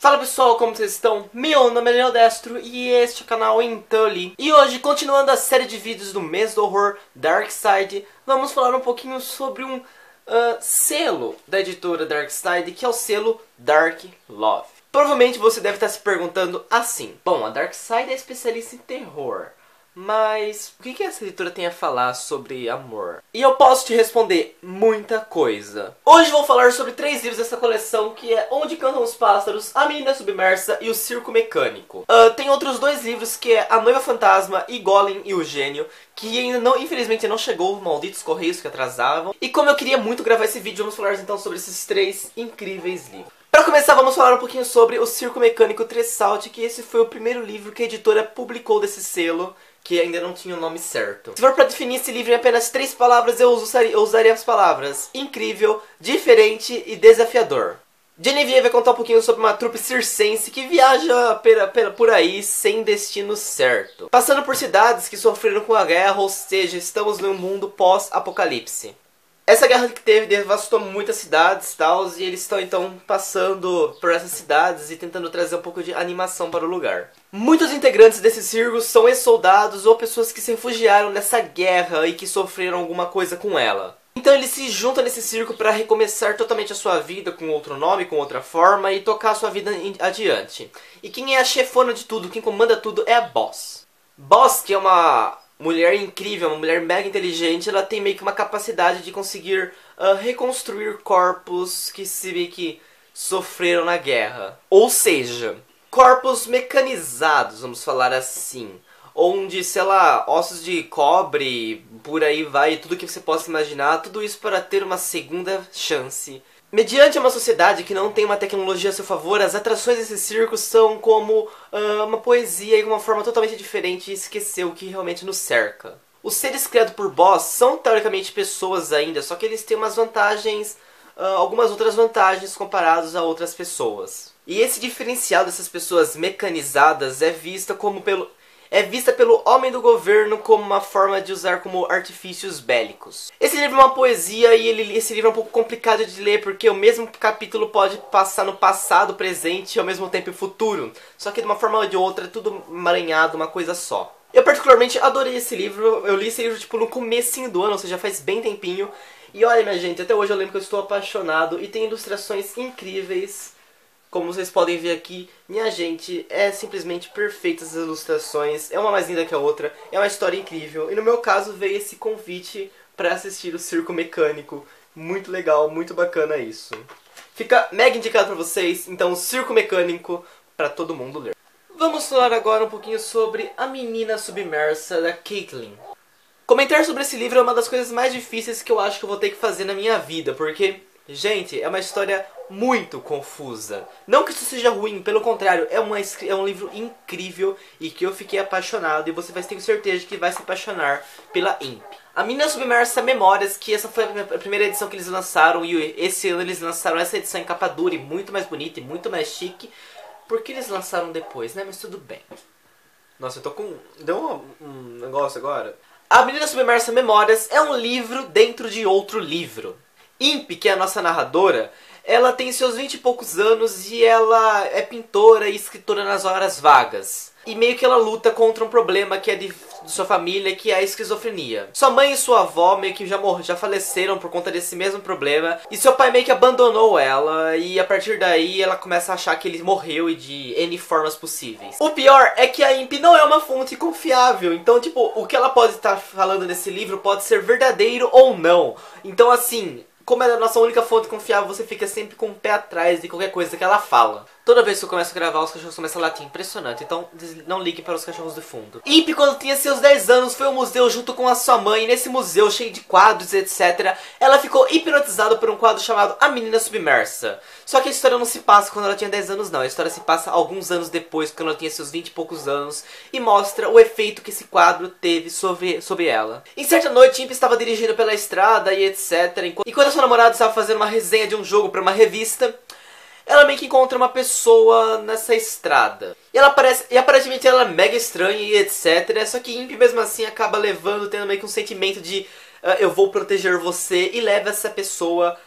Fala pessoal, como vocês estão? Meu nome é Leonel Destro e este é o canal Intuli. E hoje, continuando a série de vídeos do mês do horror Darkside, vamos falar um pouquinho sobre um selo da editora Darkside, que é o selo Dark Love. Provavelmente você deve estar se perguntando assim: bom, a Darkside é especialista em terror, mas o que essa editora tem a falar sobre amor? E eu posso te responder muita coisa. Hoje vou falar sobre 3 livros dessa coleção, que é Onde Cantam os Pássaros, A Menina Submersa e O Circo Mecânico. Tem outros 2 livros, que é A Noiva Fantasma e Golem e o Gênio, que ainda não, infelizmente não chegou, malditos correios que atrasavam. E como eu queria muito gravar esse vídeo, vamos falar então sobre esses 3 incríveis livros. Para começar, vamos falar um pouquinho sobre O Circo Mecânico Tressalte, que esse foi o primeiro livro que a editora publicou desse selo, que ainda não tinha o nome certo. Se for para definir esse livro em apenas 3 palavras, eu usaria as palavras incrível, diferente e desafiador. Genevieve vai contar um pouquinho sobre uma trupe circense que viaja por aí sem destino certo, passando por cidades que sofreram com a guerra, ou seja, estamos num mundo pós-apocalipse. Essa guerra que teve devastou muitas cidades e eles estão então passando por essas cidades e tentando trazer um pouco de animação para o lugar. Muitos integrantes desse circo são ex-soldados ou pessoas que se refugiaram nessa guerra e que sofreram alguma coisa com ela. Então eles se juntam nesse circo para recomeçar totalmente a sua vida com outro nome, com outra forma e tocar a sua vida adiante. E quem é a chefona de tudo, quem comanda tudo é a Boss. Boss, que é uma mulher incrível, uma mulher mega inteligente, ela tem meio que uma capacidade de conseguir reconstruir corpos que se vê que sofreram na guerra. Ou seja, corpos mecanizados, vamos falar assim. Onde, sei lá, ossos de cobre, por aí vai, tudo que você possa imaginar, tudo isso para ter uma segunda chance. Mediante uma sociedade que não tem uma tecnologia a seu favor, as atrações desse circo são como uma poesia e uma forma totalmente diferente de esquecer o que realmente nos cerca. Os seres criados por Boss são teoricamente pessoas ainda, só que eles têm umas vantagens, algumas outras vantagens comparados a outras pessoas. E esse diferencial dessas pessoas mecanizadas é vista pelo homem do governo como uma forma de usar como artifícios bélicos. Esse livro é uma poesia e esse livro é um pouco complicado de ler porque o mesmo capítulo pode passar no passado, presente e ao mesmo tempo futuro. Só que de uma forma ou de outra é tudo emaranhado, uma coisa só. Eu particularmente adorei esse livro, eu li esse livro tipo no comecinho do ano, ou seja, faz bem tempinho. E olha minha gente, até hoje eu lembro que eu estou apaixonado e tem ilustrações incríveis. Como vocês podem ver aqui, minha gente, é simplesmente perfeita essas ilustrações, é uma mais linda que a outra, é uma história incrível. E no meu caso veio esse convite para assistir o Circo Mecânico, muito legal, muito bacana isso. Fica mega indicado para vocês, então o Circo Mecânico para todo mundo ler. Vamos falar agora um pouquinho sobre A Menina Submersa, da Caitlin. Comentar sobre esse livro é uma das coisas mais difíceis que eu acho que eu vou ter que fazer na minha vida, porque, gente, é uma história muito confusa. Não que isso seja ruim, pelo contrário, é um livro incrível e que eu fiquei apaixonado e você vai ter certeza que vai se apaixonar pela Imp. A Menina Submersa Memórias, que essa foi a primeira edição que eles lançaram e esse ano eles lançaram essa edição em capa dura e muito mais bonita e muito mais chique. Por que eles lançaram depois, né? Mas tudo bem. Nossa, eu tô com... Deu um negócio agora. A Menina Submersa Memórias é um livro dentro de outro livro. Imp, que é a nossa narradora, ela tem seus 20 e poucos anos e ela é pintora e escritora nas horas vagas. E meio que ela luta contra um problema que é de sua família, que é a esquizofrenia. Sua mãe e sua avó meio que já faleceram por conta desse mesmo problema. E seu pai meio que abandonou ela. E a partir daí ela começa a achar que ele morreu e de N formas possíveis. O pior é que a Imp não é uma fonte confiável. Então, tipo, o que ela pode estar falando nesse livro pode ser verdadeiro ou não. Então, assim, como ela é a nossa única fonte confiável, você fica sempre com o pé atrás de qualquer coisa que ela fala. Toda vez que eu começo a gravar, os cachorros começam a latir. Impressionante, então não ligue para os cachorros do fundo. Imp, quando tinha seus 10 anos, foi ao museu junto com a sua mãe. Nesse museu, cheio de quadros, etc., ela ficou hipnotizada por um quadro chamado A Menina Submersa. Só que a história não se passa quando ela tinha 10 anos, não. A história se passa alguns anos depois, quando ela tinha seus 20 e poucos anos, e mostra o efeito que esse quadro teve sobre ela. Em certa noite, Imp estava dirigindo pela estrada e etc., enquanto a sua namorada estava fazendo uma resenha de um jogo para uma revista, ela meio que encontra uma pessoa nessa estrada. E aparentemente ela é mega estranha e etc. Só que Imp mesmo assim acaba tendo meio que um sentimento de eu vou proteger você, e leva essa pessoa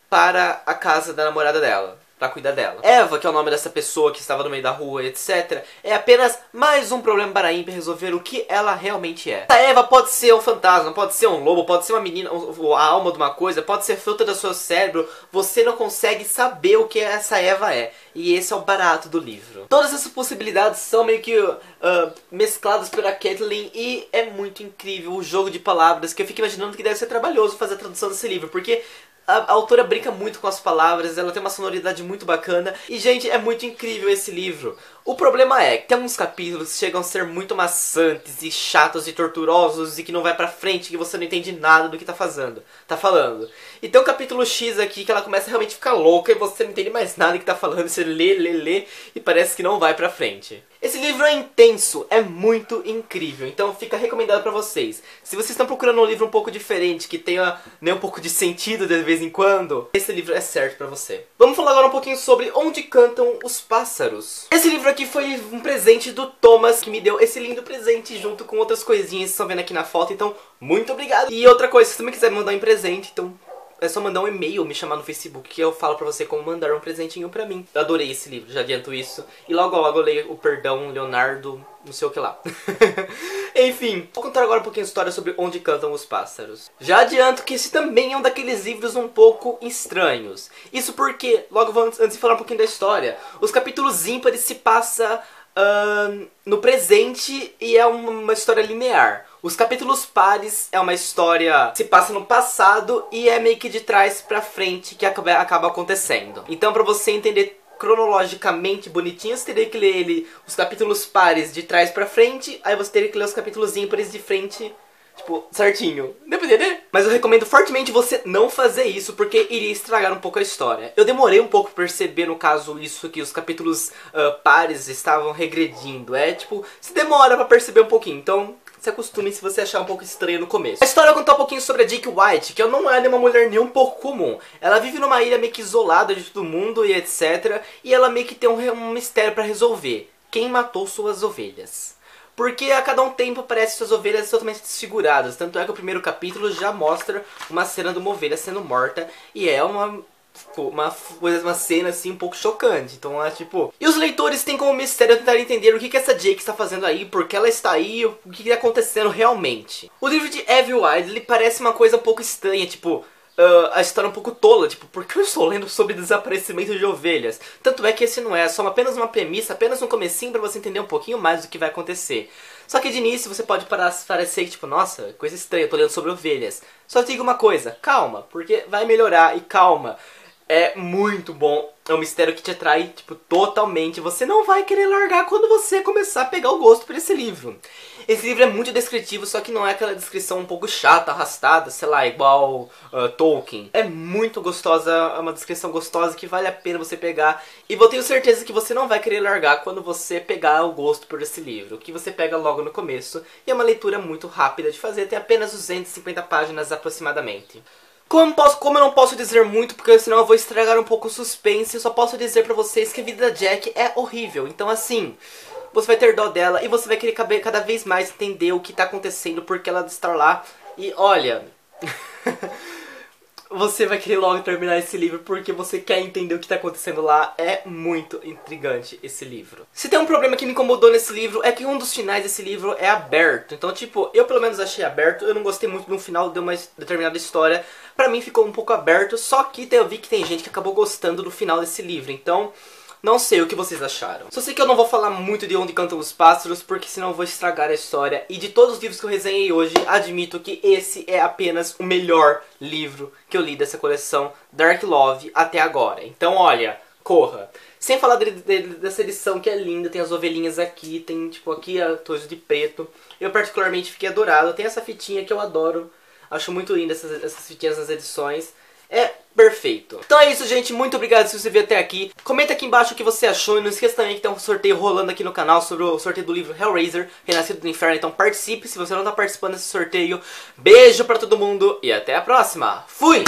para a casa da namorada dela. pra cuidar dela. Eva, que é o nome dessa pessoa que estava no meio da rua, etc., é apenas mais um problema para a Amy resolver o que ela realmente é. A Eva pode ser um fantasma, pode ser um lobo, pode ser uma menina, a alma de uma coisa, pode ser fruto do seu cérebro. Você não consegue saber o que essa Eva é. E esse é o barato do livro. Todas essas possibilidades são meio que mescladas pela Kathleen e é muito incrível o jogo de palavras, que eu fico imaginando que deve ser trabalhoso fazer a tradução desse livro, porque a autora brinca muito com as palavras, ela tem uma sonoridade muito bacana. E, gente, é muito incrível esse livro. O problema é que tem alguns capítulos que chegam a ser muito maçantes e chatos e torturosos e que não vai pra frente, que você não entende nada do que tá falando. E tem um capítulo X aqui que ela começa a realmente ficar louca e você não entende mais nada do que tá falando. Você lê e parece que não vai pra frente. Esse livro é intenso, é muito incrível, então fica recomendado pra vocês. Se vocês estão procurando um livro um pouco diferente, que tenha nem um pouco de sentido de vez em quando, esse livro é certo pra você. Vamos falar agora um pouquinho sobre Onde Cantam os Pássaros. Esse livro aqui foi um presente do Thomas, que me deu esse lindo presente junto com outras coisinhas que vocês estão vendo aqui na foto, então muito obrigado. E outra coisa, se você também quiser me mandar um presente, então é só mandar um e-mail, me chamar no Facebook, que eu falo pra você como mandar um presentinho pra mim. Eu adorei esse livro, já adianto isso. E logo logo eu leio o Perdão, Leonardo, não sei o que lá. Enfim, vou contar agora um pouquinho a história sobre Onde Cantam os Pássaros. Já adianto que esse também é um daqueles livros um pouco estranhos. Isso porque, logo antes de falar um pouquinho da história, os capítulos ímpares se passam no presente e é uma história linear. Os capítulos pares é uma história que se passa no passado e é meio que de trás pra frente que acaba acontecendo. Então, pra você entender cronologicamente bonitinho, você teria que ler os capítulos pares de trás pra frente, aí você teria que ler os capítulos ímpares de frente, tipo, certinho. Deu pra entender? Mas eu recomendo fortemente você não fazer isso, porque iria estragar um pouco a história. Eu demorei um pouco pra perceber, no caso, isso que os capítulos pares estavam regredindo. É, tipo, se demora pra perceber um pouquinho, então se acostume se você achar um pouco estranho no começo. A história vai contar um pouquinho sobre a Jake White, que não é uma mulher nem um pouco comum. Ela vive numa ilha meio que isolada de todo mundo e etc. E ela meio que tem um mistério pra resolver. Quem matou suas ovelhas? Porque a cada um tempo aparecem suas ovelhas totalmente desfiguradas. Tanto é que o primeiro capítulo já mostra uma cena de uma ovelha sendo morta. E é uma cena assim um pouco chocante. Então é tipo... E os leitores têm como mistério tentar entender o que essa Jake está fazendo aí, por que ela está aí, o que está acontecendo realmente. O livro de Evie Wyld, ele parece uma coisa um pouco estranha, tipo... a história é um pouco tola, tipo, por que eu estou lendo sobre desaparecimento de ovelhas? Tanto é que esse não é só apenas uma premissa, apenas um comecinho pra você entender um pouquinho mais do que vai acontecer. Só que de início você pode parecer que, tipo, nossa, coisa estranha, eu tô lendo sobre ovelhas. Só te digo uma coisa, calma, porque vai melhorar e calma. É muito bom, é um mistério que te atrai, tipo, totalmente. Você não vai querer largar quando você começar a pegar o gosto por esse livro. Esse livro é muito descritivo, só que não é aquela descrição um pouco chata, arrastada, sei lá, igual Tolkien. É muito gostosa, é uma descrição gostosa que vale a pena você pegar. E eu tenho certeza que você não vai querer largar quando você pegar o gosto por esse livro, que você pega logo no começo. E é uma leitura muito rápida de fazer, tem apenas 250 páginas aproximadamente. Como eu não posso dizer muito, porque senão eu vou estragar um pouco o suspense, eu só posso dizer pra vocês que a vida da Jack é horrível. Então assim, você vai ter dó dela e você vai querer cada vez mais entender o que tá acontecendo, porque ela está lá. E olha... você vai querer logo terminar esse livro porque você quer entender o que tá acontecendo lá. É muito intrigante esse livro. Se tem um problema que me incomodou nesse livro, é que um dos finais desse livro é aberto. Então, tipo, eu pelo menos achei aberto. Eu não gostei muito do final de uma determinada história. Pra mim ficou um pouco aberto. Só que eu vi que tem gente que acabou gostando do final desse livro. Então... não sei o que vocês acharam. Só sei que eu não vou falar muito de Onde Cantam os Pássaros, porque senão eu vou estragar a história. E de todos os livros que eu resenhei hoje, admito que esse é apenas o melhor livro que eu li dessa coleção Dark Love até agora. Então olha, corra. Sem falar dessa edição que é linda, tem as ovelhinhas aqui, tem tipo aqui a todos de preto. Eu particularmente fiquei adorado. Tem essa fitinha que eu adoro. Acho muito linda essas fitinhas nas edições. É perfeito. Então é isso, gente. Muito obrigado se você veio até aqui. Comenta aqui embaixo o que você achou. E não esqueça também que tem um sorteio rolando aqui no canal sobre o sorteio do livro Hellraiser, Renascido do Inferno. Então participe se você não está participando desse sorteio. Beijo pra todo mundo e até a próxima. Fui!